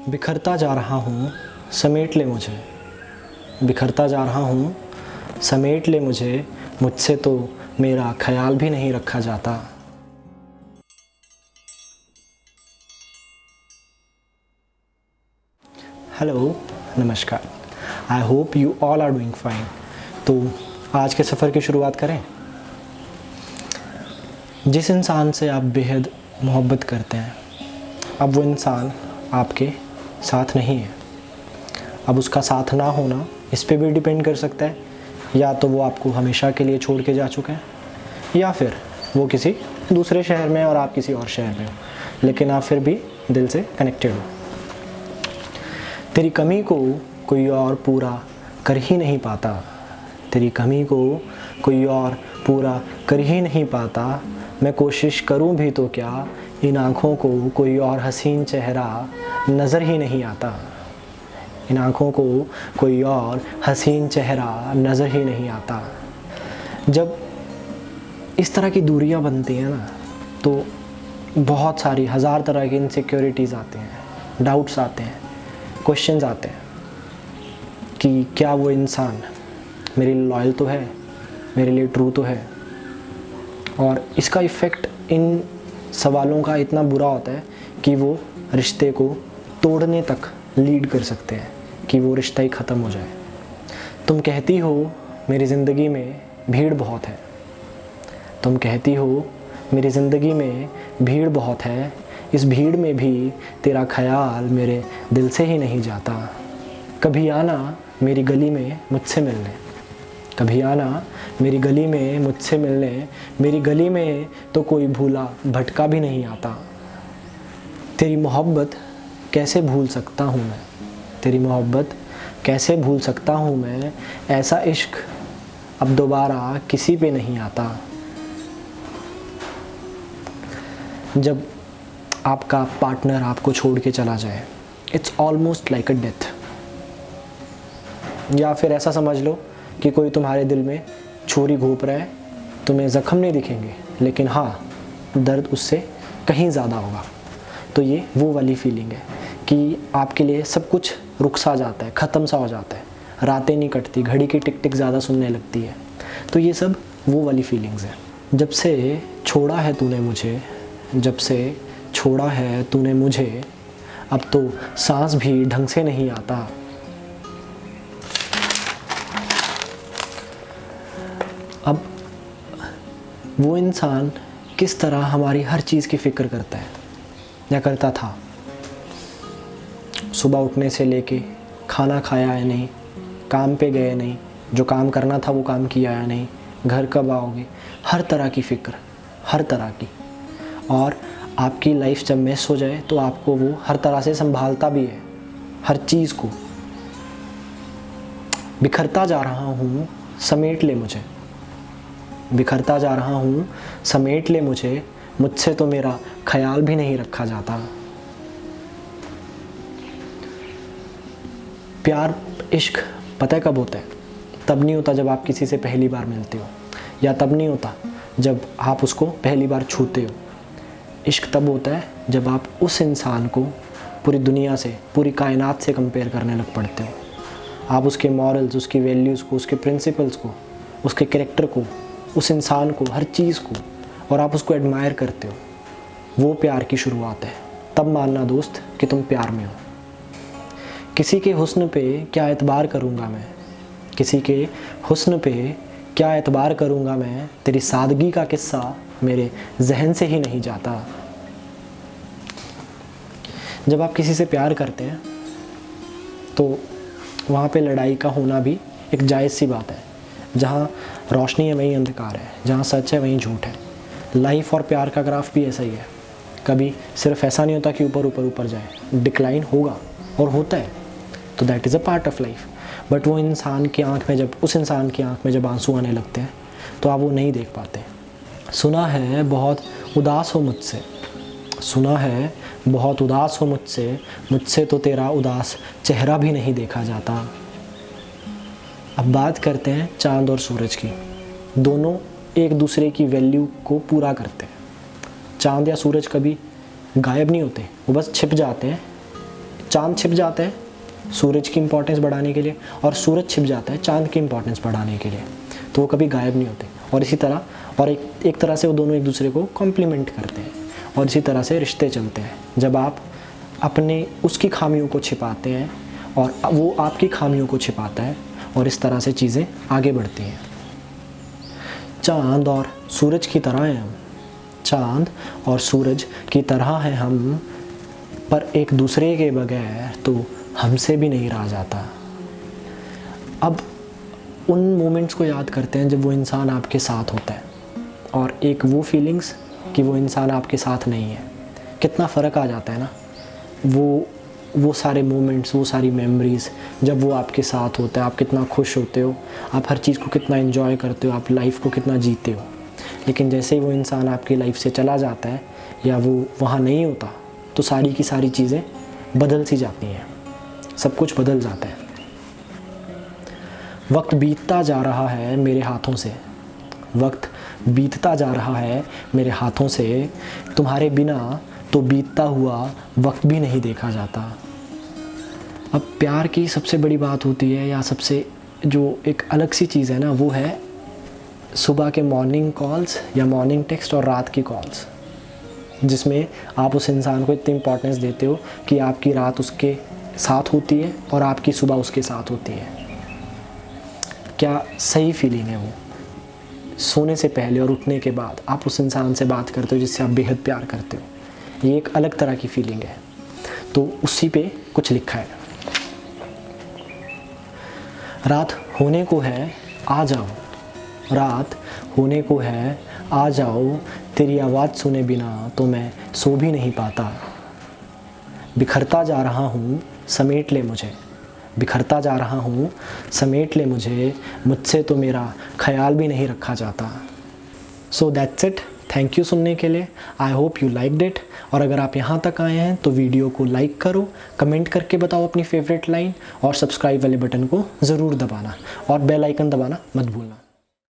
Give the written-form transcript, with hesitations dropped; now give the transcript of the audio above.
बिखरता जा रहा हूँ, समेट ले मुझे। बिखरता जा रहा हूँ, समेट ले मुझे। मुझसे तो मेरा ख्याल भी नहीं रखा जाता। हेलो, नमस्कार। I hope you all are doing fine. तो आज के सफ़र की शुरुआत करें। जिस इंसान से आप बेहद मोहब्बत करते हैं, अब वो इंसान आपके साथ नहीं है। अब उसका साथ ना होना इस पे भी डिपेंड कर सकता है, या तो वो आपको हमेशा के लिए छोड़ के जा चुके हैं, या फिर वो किसी दूसरे शहर में और आप किसी और शहर में हो, लेकिन आप फिर भी दिल से कनेक्टेड हो। तेरी कमी को कोई और पूरा कर ही नहीं पाता। तेरी कमी को कोई और पूरा कर ही नहीं पाता। मैं कोशिश करूं भी तो क्या, इन आँखों को कोई और हसीन चेहरा नज़र ही नहीं आता। इन आँखों को कोई और हसीन चेहरा नज़र ही नहीं आता। जब इस तरह की दूरियां बनती हैं ना, तो बहुत सारी हज़ार तरह की इनसिक्योरिटीज़ आते हैं, डाउट्स आते हैं, क्वेश्चंस आते हैं कि क्या वो इंसान मेरे लिए लॉयल तो है, मेरे लिए ट्रू तो है। और इसका इफ़ेक्ट इन सवालों का इतना बुरा होता है कि वो रिश्ते को तोड़ने तक लीड कर सकते हैं, कि वो रिश्ता ही ख़त्म हो जाए। तुम कहती हो मेरी ज़िंदगी में भीड़ बहुत है। तुम कहती हो मेरी ज़िंदगी में भीड़ बहुत है। इस भीड़ में भी तेरा ख्याल मेरे दिल से ही नहीं जाता। कभी आना मेरी गली में मुझसे मिलने। कभी आना मेरी गली में मुझसे मिलने। मेरी गली में तो कोई भूला भटका भी नहीं आता। तेरी मोहब्बत कैसे भूल सकता हूँ मैं। तेरी मोहब्बत कैसे भूल सकता हूँ मैं। ऐसा इश्क अब दोबारा किसी पे नहीं आता। जब आपका पार्टनर आपको छोड़ के चला जाए, it's almost like a death. या फिर ऐसा समझ लो कि कोई तुम्हारे दिल में छुरी घोंप रहा है। तुम्हें ज़ख्म नहीं दिखेंगे, लेकिन हाँ, दर्द उससे कहीं ज़्यादा होगा। तो ये वो वाली फीलिंग है कि आपके लिए सब कुछ रुक सा जाता है, ख़त्म सा हो जाता है, रातें नहीं कटती, घड़ी की टिक टिक ज़्यादा सुनने लगती है। तो ये सब वो वाली फीलिंग्स हैं। जब से छोड़ा है तूने मुझे, जब से छोड़ा है तूने मुझे, अब तो सांस भी ढंग से नहीं आता। अब वो इंसान किस तरह हमारी हर चीज़ की फ़िक्र करता है, या करता था। सुबह उठने से लेके खाना खाया है नहीं, काम पे गए नहीं, जो काम करना था वो काम किया है नहीं, घर कब आओगे, हर तरह की फ़िक्र, हर तरह की। और आपकी लाइफ जब मिस हो जाए तो आपको वो हर तरह से संभालता भी है, हर चीज़ को। बिखरता जा रहा हूँ, समेट ले मुझे। बिखरता जा रहा हूँ, समेट ले मुझे। मुझसे तो मेरा ख्याल भी नहीं रखा जाता। प्यार, इश्क पता है कब होता है? तब नहीं होता जब आप किसी से पहली बार मिलते हो, या तब नहीं होता जब आप उसको पहली बार छूते हो। इश्क तब होता है जब आप उस इंसान को पूरी दुनिया से, पूरी कायनात से कंपेयर करने लग पड़ते हो। आप उसके मॉरल्स, उसकी वैल्यूज़ को, उसके प्रिंसिपल्स को, उसके कैरेक्टर को, उस इंसान को, हर चीज़ को, और आप उसको एडमायर करते हो। वो प्यार की शुरुआत है। तब मानना दोस्त कि तुम प्यार में हो। किसी के हुस्न पे क्या एतबार करूँगा मैं। किसी के हुस्न पे क्या एतबार करूँगा मैं। तेरी सादगी का किस्सा मेरे जहन से ही नहीं जाता। जब आप किसी से प्यार करते हैं तो वहाँ पे लड़ाई का होना भी एक जायज़ सी बात है। जहाँ रोशनी है वहीं अंधकार है, जहाँ सच है वहीं झूठ है। लाइफ और प्यार का ग्राफ भी ऐसा ही है। कभी सिर्फ ऐसा नहीं होता कि ऊपर ऊपर ऊपर जाए, डिक्लाइन होगा, और होता है, तो that is a part of life. But वो इंसान की आंख में जब, उस इंसान की आंख में जब आंसू आने लगते हैं तो आप वो नहीं देख पाते। सुना है बहुत उदास हो मुझसे, सुना है बहुत उदास हो मुझसे। मुझसे तो तेरा उदास चेहरा भी नहीं देखा जाता। अब बात करते हैं चाँद और सूरज की। दोनों एक दूसरे की वैल्यू को पूरा करते हैं। चाँद या सूरज कभी गायब नहीं होते, वो बस छिप जाते हैं चाँद छिप जाता है सूरज की इम्पोर्टेंस बढ़ाने के लिए, और सूरज छिप जाता है चाँद की इम्पोर्टेंस बढ़ाने के लिए, तो वो कभी गायब नहीं होते। और इसी तरह और एक तरह से वो दोनों एक दूसरे को कॉम्प्लीमेंट करते हैं, और इसी तरह से रिश्ते चलते हैं। जब आप अपने उसकी खामियों को छिपाते हैं और वो आपकी खामियों को छिपाता है, और इस तरह से चीज़ें आगे बढ़ती हैं। चाँद और सूरज की तरह हैं हम, चाँद और सूरज की तरह हैं हम, पर एक दूसरे के बगैर तो हमसे भी नहीं रहा जाता। अब उन मोमेंट्स को याद करते हैं जब वो इंसान आपके साथ होता है, और एक वो फीलिंग्स कि वो इंसान आपके साथ नहीं है। कितना फ़र्क आ जाता है ना, वो सारे मोमेंट्स, वो सारी मेमोरीज़ जब वो आपके साथ होता है, आप कितना खुश होते हो, आप हर चीज़ को कितना एंजॉय करते हो, आप लाइफ को कितना जीते हो। लेकिन जैसे ही वो इंसान आपकी लाइफ से चला जाता है या वो वहाँ नहीं होता, तो सारी की सारी चीज़ें बदल सी जाती हैं, सब कुछ बदल जाता है। वक्त बीतता जा रहा है मेरे हाथों से, वक्त बीतता जा रहा है मेरे हाथों से, तुम्हारे बिना तो बीतता हुआ वक्त भी नहीं देखा जाता। अब प्यार की सबसे बड़ी बात होती है, या सबसे जो एक अलग सी चीज़ है ना, वो है सुबह के मॉर्निंग कॉल्स या मॉर्निंग टेक्स्ट और रात की कॉल्स, जिसमें आप उस इंसान को इतनी इम्पोर्टेंस देते हो कि आपकी रात उसके साथ होती है और आपकी सुबह उसके साथ होती है। क्या सही फीलिंग है वो, सोने से पहले और उठने के बाद आप उस इंसान से बात करते हो जिससे आप बेहद प्यार करते हो। ये एक अलग तरह की फीलिंग है। तो उसी पे कुछ लिखा है, रात होने को है आ जाओ, रात होने को है आ जाओ, तेरी आवाज़ सुने बिना तो मैं सो भी नहीं पाता। बिखरता जा रहा हूँ समेट ले मुझे, बिखरता जा रहा हूँ समेट ले मुझे, मुझसे तो मेरा ख्याल भी नहीं रखा जाता। So that's it, thank you सुनने के लिए। आई होप यू लाइक्ड इट। और अगर आप यहाँ तक आए हैं तो वीडियो को लाइक करो, कमेंट करके बताओ अपनी फेवरेट लाइन, और सब्सक्राइब वाले बटन को ज़रूर दबाना, और बेल आइकन दबाना मत भूलना।